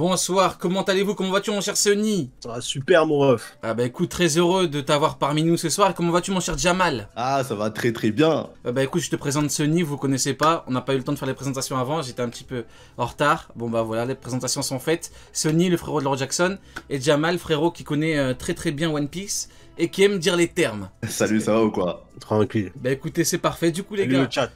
Bonsoir, comment allez-vous? Comment vas-tu mon cher Sony? Ça va super mon ref. Ah bah écoute, très heureux de t'avoir parmi nous ce soir. Comment vas-tu mon cher Jamal? Ah, ça va très très bien. Bah écoute, je te présente Sony, vous connaissez pas. On n'a pas eu le temps de faire les présentations avant, j'étais un petit peu en retard. Bon bah voilà, les présentations sont faites. Sony, le frérot de Laura Jackson, et Jamal, frérot qui connaît très très bien One Piece et qui aime dire les termes. Salut, ça va ou quoi? Tranquille. Bah écoutez, c'est parfait. Du coup les Salut gars, le chat.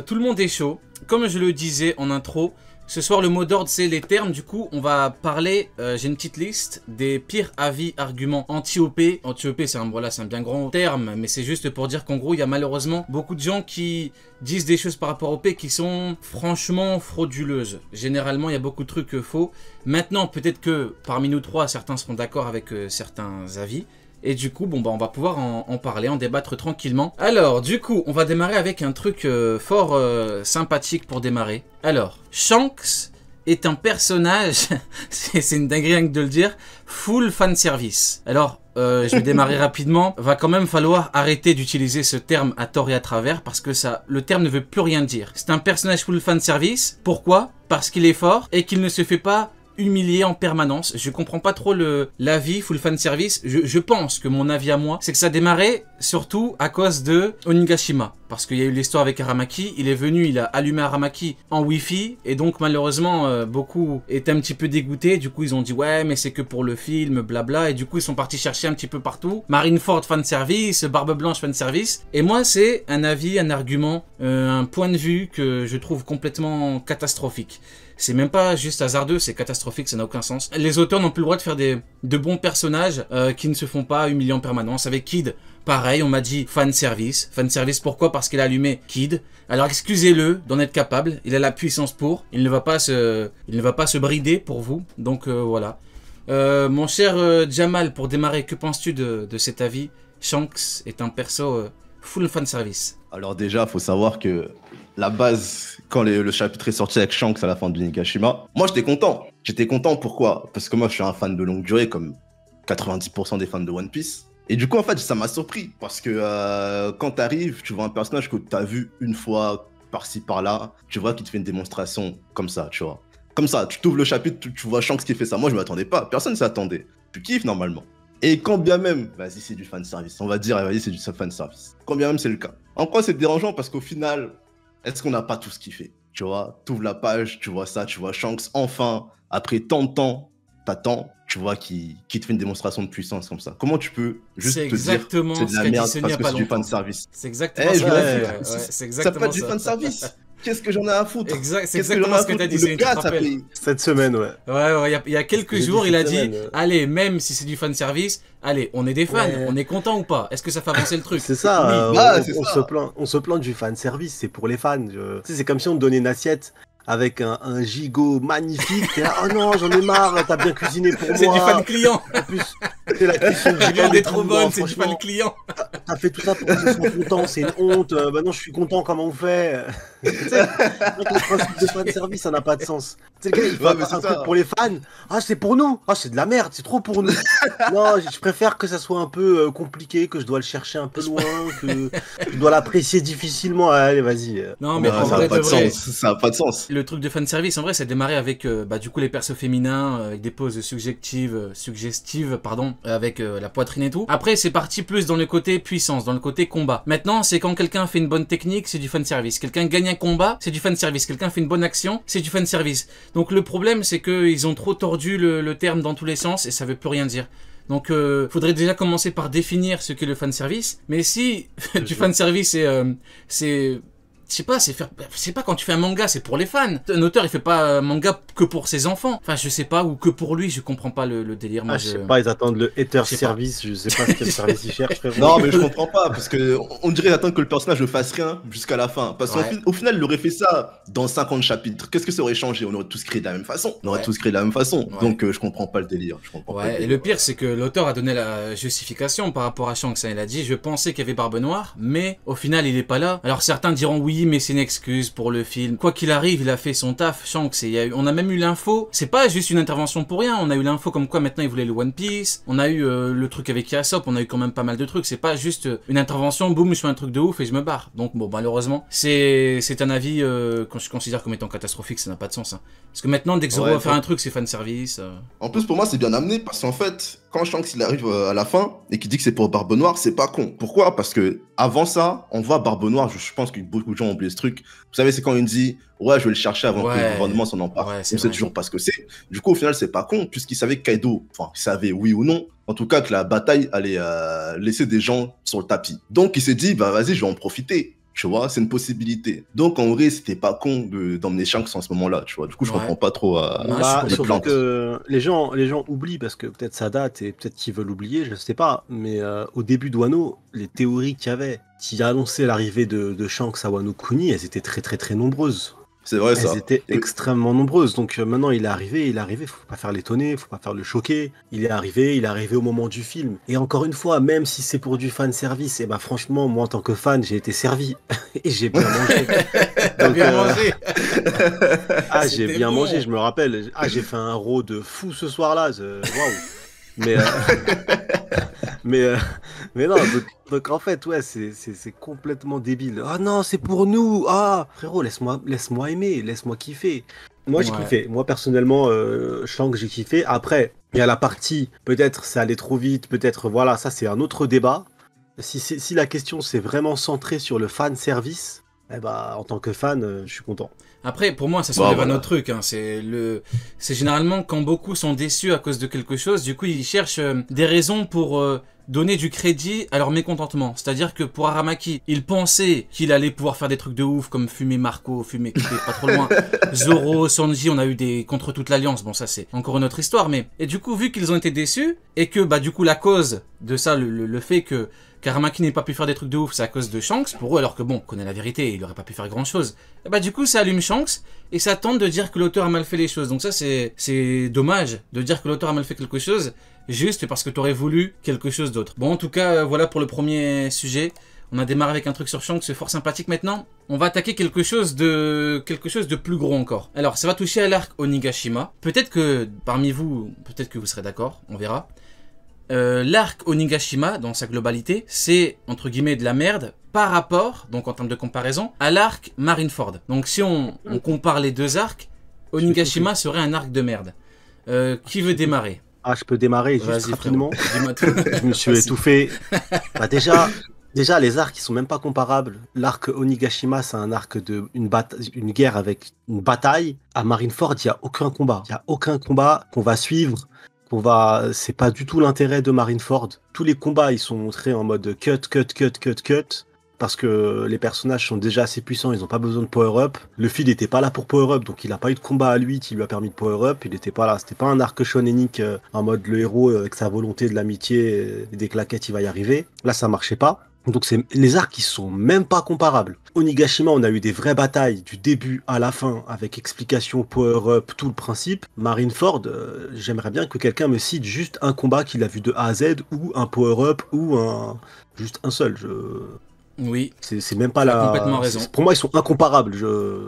tout le monde est chaud. Comme je le disais en intro, ce soir, le mot d'ordre, c'est les termes. Du coup, on va parler, j'ai une petite liste, des pires avis, arguments anti-OP. Anti-OP, c'est un bien grand terme, mais c'est juste pour dire qu'en gros, il y a malheureusement beaucoup de gens qui disent des choses par rapport au OP qui sont franchement frauduleuses. Généralement, il y a beaucoup de trucs faux. Maintenant, peut-être que parmi nous trois, certains seront d'accord avec certains avis. Et du coup, bon bah on va pouvoir en parler, en débattre tranquillement. Alors, du coup, on va démarrer avec un truc fort sympathique pour démarrer. Alors, Shanks est un personnage, c'est une dinguerie rien que de le dire, full fanservice. Alors, je vais démarrer rapidement. Va quand même falloir arrêter d'utiliser ce terme à tort et à travers parce que le terme ne veut plus rien dire. C'est un personnage full fanservice. Pourquoi? Parce qu'il est fort et qu'il ne se fait pas humilié en permanence. Je comprends pas trop l'avis full fan service. Je pense que mon avis à moi, c'est que ça démarrait surtout à cause de Onigashima. Parce qu'il y a eu l'histoire avec Aramaki, il est venu, il a allumé Aramaki en Wi-Fi, et donc malheureusement, beaucoup étaient un petit peu dégoûtés, du coup ils ont dit ouais mais c'est que pour le film, blabla, et du coup ils sont partis chercher un petit peu partout. Marineford fan service, Barbe Blanche fan service, et moi c'est un avis, un argument, un point de vue que je trouve complètement catastrophique. C'est même pas juste hasardeux, c'est catastrophique, ça n'a aucun sens. Les auteurs n'ont plus le droit de faire de bons personnages qui ne se font pas humilier en permanence. Avec Kid, pareil, on m'a dit fan service. Fan service pourquoi? Parce qu'il a allumé Kid. Alors excusez-le d'en être capable, il a la puissance pour. Il ne va pas se brider pour vous. Donc voilà. Mon cher Jamal, pour démarrer, que penses-tu de cet avis? Shanks est un perso full fan service. Alors déjà, faut savoir que la base, quand le chapitre est sorti avec Shanks à la fin de Onigashima, moi j'étais content. J'étais content, pourquoi? Parce que moi je suis un fan de longue durée, comme 90% des fans de One Piece. Et du coup, en fait, ça m'a surpris. Parce que quand t'arrives, tu vois un personnage que t'as vu une fois, par-ci, par-là, tu vois qu'il te fait une démonstration comme ça, tu vois. Comme ça, tu t'ouvres le chapitre, tu vois Shanks qui fait ça. Moi je m'attendais pas, personne ne s'attendait. Tu kiffes normalement. Et quand bien même, vas-y c'est du fanservice, on va dire, vas-y c'est du fanservice. Quand bien même c'est le cas. En quoi c'est dérangeant? Parce qu'au final, est-ce qu'on n'a pas tous kiffé? Tu vois, t'ouvres la page, tu vois ça, tu vois Shanks, enfin, après tant de temps, t'attends, tu vois qui te fait une démonstration de puissance comme ça. Comment tu peux juste te dire c'est de la merde parce que c'est du fanservice? C'est exactement ça. C'est exactement ça. Ça peut être du fanservice. Qu'est-ce que j'en ai à foutre? C'est exactement ce que t'as dit, c'est cette semaine, ouais. Ouais, il y a quelques jours, il a dit, allez, même si c'est du fanservice, allez, on est des fans, on est content ou pas? Est-ce que ça fait avancer le truc? C'est ça, oui. On se plaint du fanservice, c'est pour les fans. Tu sais, c'est comme si on te donnait une assiette avec un gigot magnifique, t'es là, oh non, j'en ai marre, t'as bien cuisiné pour moi. C'est du fan client. En plus, c'est la cuisson du viande est trop bonne, c'est du fan client. T'as fait tout ça pour qu'ils soient contents, c'est une honte. Maintenant, je suis content, comment on fait? Tu sais, le principe de fan service, ça n'a pas de sens. Tu sais, le gars, il fait un truc pour les fans. Ah, c'est pour nous. Ah, c'est de la merde, c'est trop pour nous. Non, je préfère que ça soit un peu compliqué, que je dois le chercher un peu loin, que je dois l'apprécier difficilement. Allez, vas-y. Non, mais ça n'a pas de sens. Ça n'a pas de sens. Le truc de fanservice, en vrai, ça a démarré avec du coup les persos féminins, avec des poses suggestives, avec la poitrine et tout. Après, c'est parti plus dans le côté puissance, dans le côté combat. Maintenant, c'est quand quelqu'un fait une bonne technique, c'est du fanservice. Quelqu'un gagne un combat, c'est du fanservice. Quelqu'un fait une bonne action, c'est du fanservice. Donc le problème, c'est qu'ils ont trop tordu le terme dans tous les sens et ça veut plus rien dire. Donc, faudrait déjà commencer par définir ce qu'est le fanservice. Mais si du fanservice, c'est je sais pas, quand tu fais un manga, c'est pour les fans. Un auteur, il fait pas un manga que pour ses enfants. Enfin, je sais pas, ou que pour lui, je comprends pas le délire. Moi, je sais pas, ils attendent le hater service, je sais pas quel service ils cherchent. Non, mais je comprends pas, parce que on dirait attendre que le personnage ne fasse rien jusqu'à la fin. Parce qu'au final, il aurait fait ça dans 50 chapitres. Qu'est-ce que ça aurait changé? On aurait tous créé de la même façon. Donc, je comprends pas le délire. Et le pire, c'est que l'auteur a donné la justification par rapport à Shanks. Il a dit, je pensais qu'il y avait Barbe Noire, mais au final, il est pas là. Alors certains diront oui, mais c'est une excuse pour le film. Quoi qu'il arrive, il a fait son taf, Shanks. On a même même eu l'info. C'est pas juste une intervention pour rien. On a eu l'info comme quoi maintenant ils voulaient le One Piece. On a eu le truc avec Yasop. On a eu quand même pas mal de trucs. C'est pas juste une intervention, boum, je fais un truc de ouf et je me barre. Donc bon, malheureusement, c'est un avis que je considère comme étant catastrophique. Ça n'a pas de sens. Hein. Parce que maintenant, dès que Zoro va faire un truc, c'est fan service. En plus, pour moi, c'est bien amené parce qu'en fait, quand Shanks il arrive à la fin et qu'il dit que c'est pour Barbe Noire, c'est pas con. Pourquoi? Parce que avant ça, on voit Barbe Noire. Je pense que beaucoup de gens ont oublié ce truc. Vous savez, c'est quand il dit ouais, je vais le chercher avant que le gouvernement s'en empare. Ouais, on sait toujours pas ce que c'est. Du coup, au final, c'est pas con puisqu'il savait que Kaido, enfin, il savait oui ou non, en tout cas que la bataille allait laisser des gens sur le tapis. Donc, il s'est dit bah vas-y, je vais en profiter. Tu vois, c'est une possibilité. Donc, en vrai, c'était pas con d'emmener Shanks en ce moment-là, tu vois. Du coup, je comprends pas trop les plantes. Que les gens oublient, parce que peut-être ça date et peut-être qu'ils veulent oublier, je sais pas. Mais au début de Wano, les théories qu'il y avait, qui annonçaient l'arrivée de Shanks à Wano Kuni, elles étaient très très très nombreuses. C'est vrai, ça. Elles étaient extrêmement nombreuses. Donc maintenant, il est arrivé, faut pas faire l'étonner, faut pas faire le choquer. Il est arrivé au moment du film. Et encore une fois, même si c'est pour du fan service, et bah franchement, moi en tant que fan, j'ai été servi. Et j'ai bien mangé. T'as bien mangé. Ah, j'ai bien mangé, je me rappelle. Ah, j'ai fait un raw de fou ce soir-là. Waouh. Mais non, donc en fait, ouais, c'est complètement débile. Ah non, c'est pour nous. Ah, frérot, laisse-moi aimer, laisse-moi kiffer. Moi, j'ai kiffé. Moi, personnellement, Shanks, j'ai kiffé. Après, il y a la partie, peut-être ça allait trop vite, peut-être, voilà, ça c'est un autre débat. Si la question c'est vraiment centré sur le fan service, eh bah, en tant que fan, je suis content. Après, pour moi, ça soulève un autre truc. Hein. C'est généralement quand beaucoup sont déçus à cause de quelque chose, du coup, ils cherchent des raisons pour donner du crédit à leur mécontentement. C'est-à-dire que pour Aramaki, il pensait qu'il allait pouvoir faire des trucs de ouf, comme fumer Marco, fumer qui était pas trop loin, Zoro, Sanji, on a eu des contre toute l'Alliance. Bon, ça, c'est encore une autre histoire. Et du coup, vu qu'ils ont été déçus, et que, bah, du coup, la cause de ça, le fait que Aramaki n'ait pas pu faire des trucs de ouf, c'est à cause de Shanks, pour eux, alors que bon, on connaît la vérité, il aurait pas pu faire grand chose. Et bah du coup, ça allume Shanks, et ça tente de dire que l'auteur a mal fait les choses. Donc ça, c'est dommage de dire que l'auteur a mal fait quelque chose, juste parce que t'aurais voulu quelque chose d'autre. Bon, en tout cas, voilà pour le premier sujet. On a démarré avec un truc sur Shanks, c'est fort sympathique. Maintenant, on va attaquer quelque chose de plus gros encore. Alors, ça va toucher à l'arc Onigashima. Peut-être que, parmi vous, peut-être que vous serez d'accord, on verra. L'arc Onigashima, dans sa globalité, c'est, entre guillemets, de la merde par rapport, donc en termes de comparaison, à l'arc Marineford. Donc si on compare les deux arcs, Onigashima serait un arc de merde. Qui veut démarrer? Ah, je peux démarrer juste rapidement. Je me suis étouffé. Bah déjà, les arcs, ils sont même pas comparables. L'arc Onigashima, c'est un arc une guerre avec une bataille. À Marineford, il n'y a aucun combat. Il n'y a aucun combat qu'on va suivre. C'est pas du tout l'intérêt de Marineford. Tous les combats, ils sont montrés en mode cut, parce que les personnages sont déjà assez puissants, ils n'ont pas besoin de power-up. Luffy, il n'était pas là pour power-up, donc il n'a pas eu de combat à lui qui lui a permis de power-up. Il n'était pas là, c'était pas un arc shonénique en mode le héros avec sa volonté de l'amitié et des claquettes, il va y arriver. Là, ça marchait pas. Donc les arcs qui sont même pas comparables. Onigashima, on a eu des vraies batailles du début à la fin avec explication, power-up, tout le principe. Marineford, j'aimerais bien que quelqu'un me cite juste un combat qu'il a vu de A à Z ou un power-up ou juste un seul. Oui. C'est même pas la. Complètement raison. Pour moi, ils sont incomparables.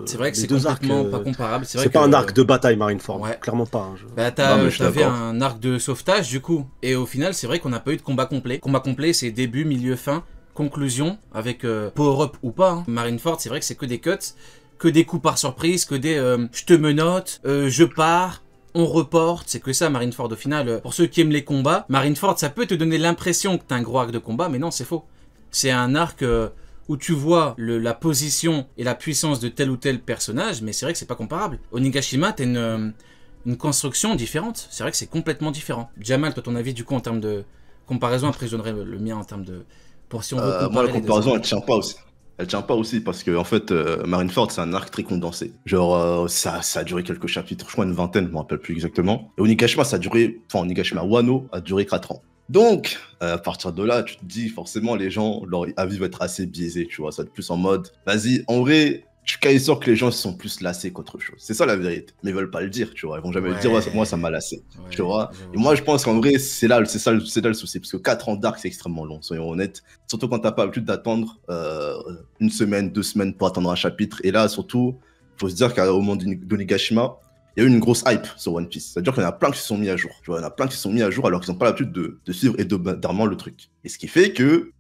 C'est vrai que c'est complètement pas comparable. C'est pas un arc de bataille, Marineford. Ouais. Clairement pas. Bah, t'avais un arc de sauvetage, du coup. Et au final, c'est vrai qu'on n'a pas eu de combat complet. Combat complet, c'est début, milieu, fin. Conclusion, avec power-up ou pas. Hein. Marineford, c'est vrai que c'est que des cuts, que des coups par surprise, que des je te menotte, je pars, on reporte, c'est que ça Marineford au final. Pour ceux qui aiment les combats, Marineford, ça peut te donner l'impression que t'as un gros arc de combat, mais non, c'est faux. C'est un arc où tu vois la position et la puissance de tel ou tel personnage, mais c'est vrai que c'est pas comparable. Onigashima, t'as une construction différente, c'est vrai que c'est complètement différent. Jamal, toi ton avis du coup en termes de comparaison, après je donnerai le mien en termes de... Si on veut moi, la comparaison, elle tient pas aussi. Elle tient pas aussi parce que en fait, Marineford, c'est un arc très condensé. Genre, ça a duré quelques chapitres, je crois une vingtaine, je me rappelle plus exactement. Et Onigashima, Wano a duré 4 ans. Donc, à partir de là, tu te dis, forcément, les gens, leur avis va être assez biaisé, tu vois. Ça va être plus en mode, vas-y, en vrai, je suis quasi sûr que les gens se sont plus lassés qu'autre chose. C'est ça la vérité. Mais ils veulent pas le dire, tu vois. Ils vont jamais le dire, moi ça m'a lassé. Tu vois. Et moi je pense qu'en vrai, c'est là le souci. Parce que 4 ans d'arc, c'est extrêmement long, soyons honnêtes. Surtout quand t'as pas l'habitude d'attendre 1 semaine, 2 semaines pour attendre un chapitre. Et là, surtout, faut se dire qu'au moment d'Onigashima, il y a eu une grosse hype sur One Piece. C'est-à-dire qu'il y en a plein qui se sont mis à jour. Tu vois, il y en a plein qui se sont mis à jour alors qu'ils n'ont pas l'habitude de suivre hebdomadairement le truc. Et ce qui fait que,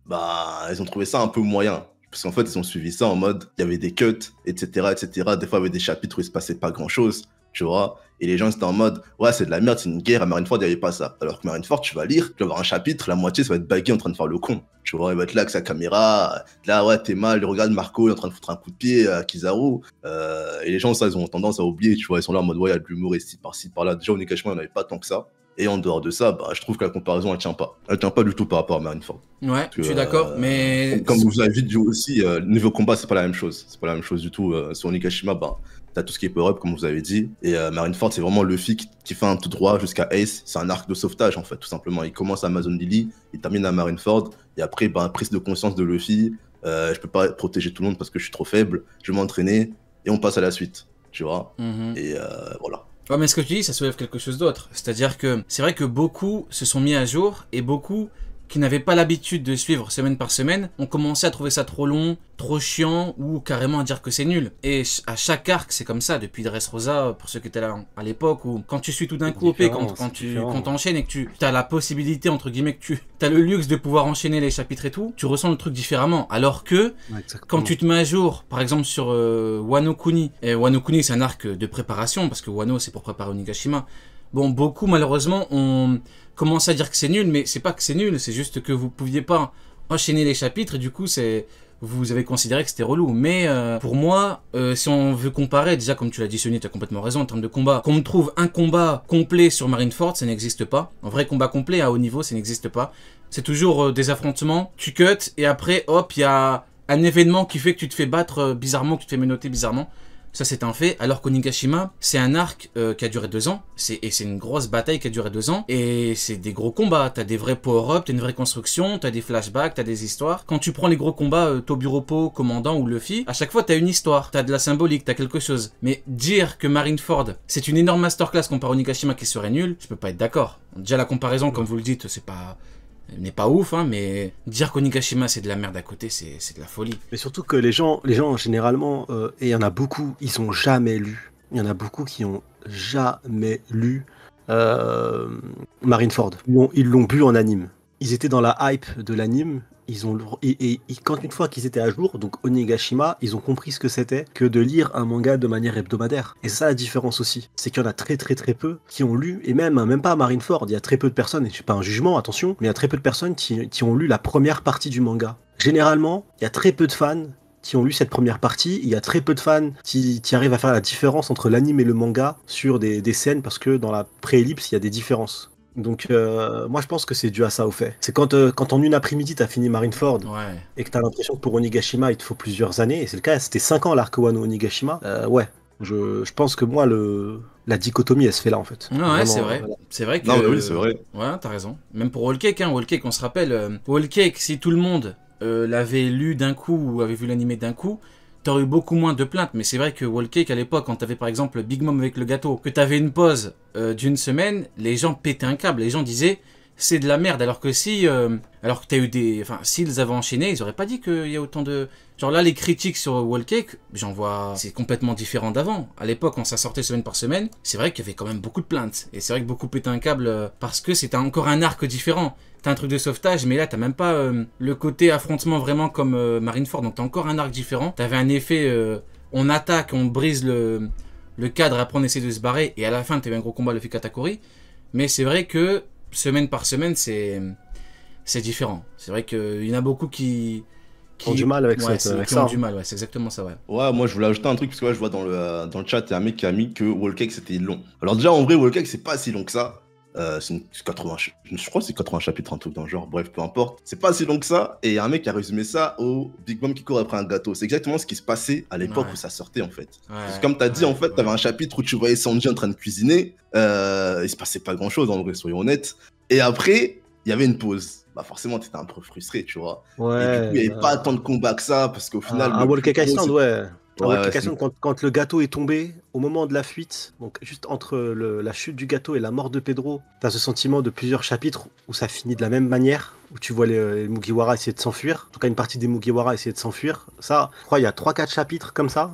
ils ont trouvé ça un peu moyen. Parce qu'en fait, ils ont suivi ça en mode, il y avait des cuts, etc., etc. Des fois, il y avait des chapitres où il se passait pas grand-chose, tu vois. Et les gens étaient en mode, ouais, c'est de la merde, c'est une guerre. À Marineford, il n'y avait pas ça. Alors que Marineford, tu vas lire, tu vas avoir un chapitre, la moitié, ça va être Baggy en train de faire le con. Tu vois, il va être là avec sa caméra. Là, ouais, t'es mal, regarde Marco, il est en train de foutre un coup de pied à Kizaru. Et les gens, ça, ils ont tendance à oublier, tu vois. Ils sont là en mode, ouais, il y a de l'humour ici, par-ci, par-là. Déjà, Onigashima, il n'y en avait pas tant que ça. Et en dehors de ça, je trouve que la comparaison, elle tient pas. Elle tient pas du tout par rapport à Marineford. Ouais, je suis d'accord, mais... Comme vous avez dit aussi, niveau combat, c'est pas la même chose. C'est pas la même chose du tout. Sur Onigashima, t'as tout ce qui est power-up, comme vous avez dit. Et Marineford, c'est vraiment Luffy qui fait un tout droit jusqu'à Ace. C'est un arc de sauvetage, en fait, tout simplement. Il commence à Amazon Lily, il termine à Marineford. Et après, prise de conscience de Luffy. Je peux pas protéger tout le monde parce que je suis trop faible. Je vais m'entraîner et on passe à la suite. Tu vois. Et voilà. Ouais, mais ce que tu dis, ça soulève quelque chose d'autre. C'est-à-dire que c'est vrai que beaucoup se sont mis à jour et beaucoup qui n'avaient pas l'habitude de suivre semaine par semaine ont commencé à trouver ça trop long, trop chiant ou carrément à dire que c'est nul. Et à chaque arc, c'est comme ça, depuis Dressrosa, pour ceux qui étaient là à l'époque, où quand tu suis tout d'un coup OP, quand t'enchaînes et que tu as la possibilité, entre guillemets, que tu as le luxe de pouvoir enchaîner les chapitres et tout, tu ressens le truc différemment. Alors que quand tu te mets à jour, par exemple sur Wano Kuni, et Wano Kuni c'est un arc de préparation, parce que Wano c'est pour préparer Onigashima, bon, beaucoup malheureusement ont commencé à dire que c'est nul, mais c'est pas que c'est nul, c'est juste que vous pouviez pas enchaîner les chapitres et du coup vous avez considéré que c'était relou. Mais pour moi, si on veut comparer, déjà comme tu l'as dit Sony, tu as complètement raison en termes de combat, qu'on me trouve un combat complet sur Marineford, ça n'existe pas. Un vrai combat complet à haut niveau, ça n'existe pas. C'est toujours des affrontements, tu cut et après hop, il y a un événement qui fait que tu te fais battre bizarrement, que tu te fais menotter bizarrement. Ça c'est un fait, alors qu'Onigashima, c'est un arc qui a duré 2 ans, et c'est une grosse bataille qui a duré 2 ans, et c'est des gros combats, t'as des vrais power-up, t'as une vraie construction, t'as des flashbacks, t'as des histoires. Quand tu prends les gros combats, Tobiropo, Commandant ou Luffy, à chaque fois t'as une histoire, t'as de la symbolique, t'as quelque chose. Mais dire que Marineford, c'est une énorme masterclass comparé à Onigashima qui serait nul, je peux pas être d'accord. Déjà la comparaison, comme vous le dites, c'est pas... n'est pas ouf, hein, mais dire qu'Onigashima c'est de la merde à côté, c'est de la folie. Mais surtout que les gens généralement, et il y en a beaucoup, ils ont jamais lu. Il y en a beaucoup qui ont jamais lu Marineford. Ils l'ont bu en anime. Ils étaient dans la hype de l'anime. Quand une fois qu'ils étaient à jour, donc Onigashima, ils ont compris ce que c'était que de lire un manga de manière hebdomadaire. Et c'est ça la différence aussi. C'est qu'il y en a très très très peu qui ont lu, et même pas Marineford, il y a très peu de personnes, et c'est pas un jugement, attention, mais il y a très peu de personnes qui ont lu la première partie du manga. Généralement, il y a très peu de fans qui ont lu cette première partie, il y a très peu de fans qui arrivent à faire la différence entre l'anime et le manga sur des scènes, parce que dans la préellipse, il y a des différences. Donc moi je pense que c'est dû à ça au fait. C'est quand en une après-midi t'as fini Marineford et que t'as l'impression que pour Onigashima il te faut plusieurs années, et c'est le cas, c'était 5 ans l'arc Wano Onigashima, je pense que moi la dichotomie elle se fait là en fait. Ouais, vraiment, c'est vrai. Voilà. C'est vrai que... Non mais oui c'est vrai. Ouais t'as raison. Même pour Whole Cake, Whole Cake on se rappelle, Whole Cake si tout le monde l'avait lu d'un coup ou avait vu l'animé d'un coup, t'aurais eu beaucoup moins de plaintes, mais c'est vrai que Whole Cake à l'époque, quand t'avais par exemple Big Mom avec le gâteau, que t'avais une pause d'une semaine, les gens pétaient un câble, les gens disaient c'est de la merde, alors que alors que t'as eu s'ils avaient enchaîné, ils auraient pas dit qu'il y a autant de... Genre là, les critiques sur Whole Cake, j'en vois, c'est complètement différent d'avant. À l'époque, quand ça sortait semaine par semaine, c'est vrai qu'il y avait quand même beaucoup de plaintes, et c'est vrai que beaucoup pétaient un câble parce que c'était encore un arc différent. T'as un truc de sauvetage, mais là, t'as même pas le côté affrontement vraiment comme Marineford. Donc, t'as encore un arc différent. T'avais un effet, on attaque, on brise le cadre, après on essaie de se barrer. Et à la fin, t'avais un gros combat, le Katakuri. Mais c'est vrai que, semaine par semaine, c'est différent. C'est vrai qu'il y en a beaucoup qui ont du mal avec ça. Ont du mal, c'est exactement ça, ouais. Ouais, moi, je voulais ajouter un truc, parce que je vois dans le chat, il y a un mec qui a mis que Whole Cake, c'était long. Alors déjà, en vrai, Whole Cake, c'est pas si long que ça. C'est 80, je crois que c'est 80 chapitres, un truc dans le genre, bref, peu importe. C'est pas si long que ça, et il y a un mec qui a résumé ça au Big Mom qui court après un gâteau. C'est exactement ce qui se passait à l'époque où ça sortait, en fait. Comme t'as dit, en fait, t'avais un chapitre où tu voyais Sanji en train de cuisiner, il se passait pas grand-chose, en vrai, soyons honnêtes. Et après, il y avait une pause. Bah forcément, t'étais un peu frustré, tu vois. Ouais, et du coup, il n'y avait pas tant de combats que ça, parce qu'au final... Un Whole Cake Island, ouais. Quand le gâteau est tombé, au moment de la fuite, donc juste entre la chute du gâteau et la mort de Pedro, t'as ce sentiment de plusieurs chapitres où ça finit de la même manière, où tu vois les Mugiwara essayer de s'enfuir. En tout cas, une partie des Mugiwara essayer de s'enfuir. Ça, je crois, il y a 3-4 chapitres comme ça,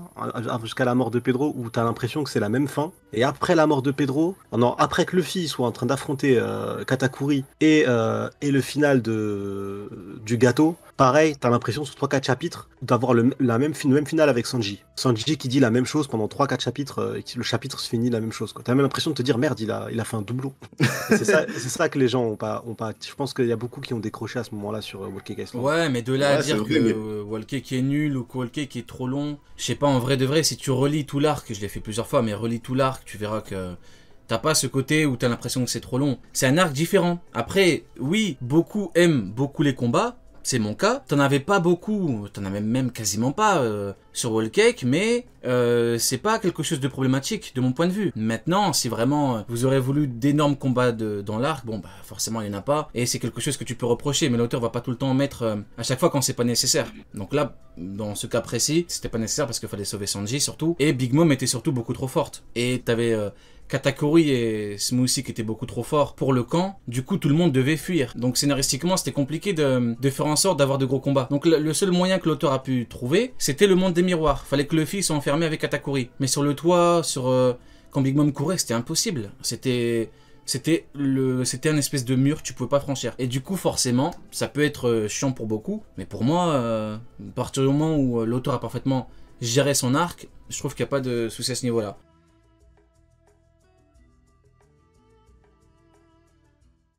jusqu'à la mort de Pedro, où t'as l'impression que c'est la même fin. Et après la mort de Pedro, non, après que Luffy soit en train d'affronter Katakuri et le final du gâteau, pareil, t'as l'impression sur 3-4 chapitres d'avoir le même finale avec Sanji. Sanji qui dit la même chose pendant 3-4 chapitres et le chapitre se finit la même chose. T'as même l'impression de te dire merde, il a fait un doublon. c'est ça que les gens ont pas. Je pense qu'il y a beaucoup qui ont décroché à ce moment-là sur Whole Cake Island. Ouais, mais de là à dire que Whole Cake est nul ou que Whole Cake est trop long, je sais pas, en vrai de vrai, si tu relis tout l'arc, je l'ai fait plusieurs fois, mais relis tout l'arc, tu verras que t'as pas ce côté où t'as l'impression que c'est trop long. C'est un arc différent. Après, oui, beaucoup aiment beaucoup les combats. C'est mon cas. T'en avais pas beaucoup, t'en avais même quasiment pas sur Whole Cake, mais c'est pas quelque chose de problématique de mon point de vue. Maintenant, si vraiment vous aurez voulu d'énormes combats dans l'arc, bon bah forcément il y en a pas, et c'est quelque chose que tu peux reprocher, mais l'auteur va pas tout le temps en mettre à chaque fois quand c'est pas nécessaire. Donc là, dans ce cas précis, c'était pas nécessaire parce qu'il fallait sauver Sanji surtout, et Big Mom était surtout beaucoup trop forte. Et t'avais Katakuri et Smoothie qui étaient beaucoup trop forts pour le camp, du coup tout le monde devait fuir. Donc scénaristiquement c'était compliqué de faire en sorte d'avoir de gros combats. Donc le seul moyen que l'auteur a pu trouver, c'était le monde des miroirs. Fallait que Luffy soit enfermé avec Katakuri. Mais sur le toit, quand Big Mom courait, c'était impossible. C'était un espèce de mur que tu pouvais pas franchir. Et du coup, forcément, ça peut être chiant pour beaucoup. Mais pour moi, à partir du moment où l'auteur a parfaitement géré son arc, je trouve qu'il n'y a pas de souci à ce niveau-là.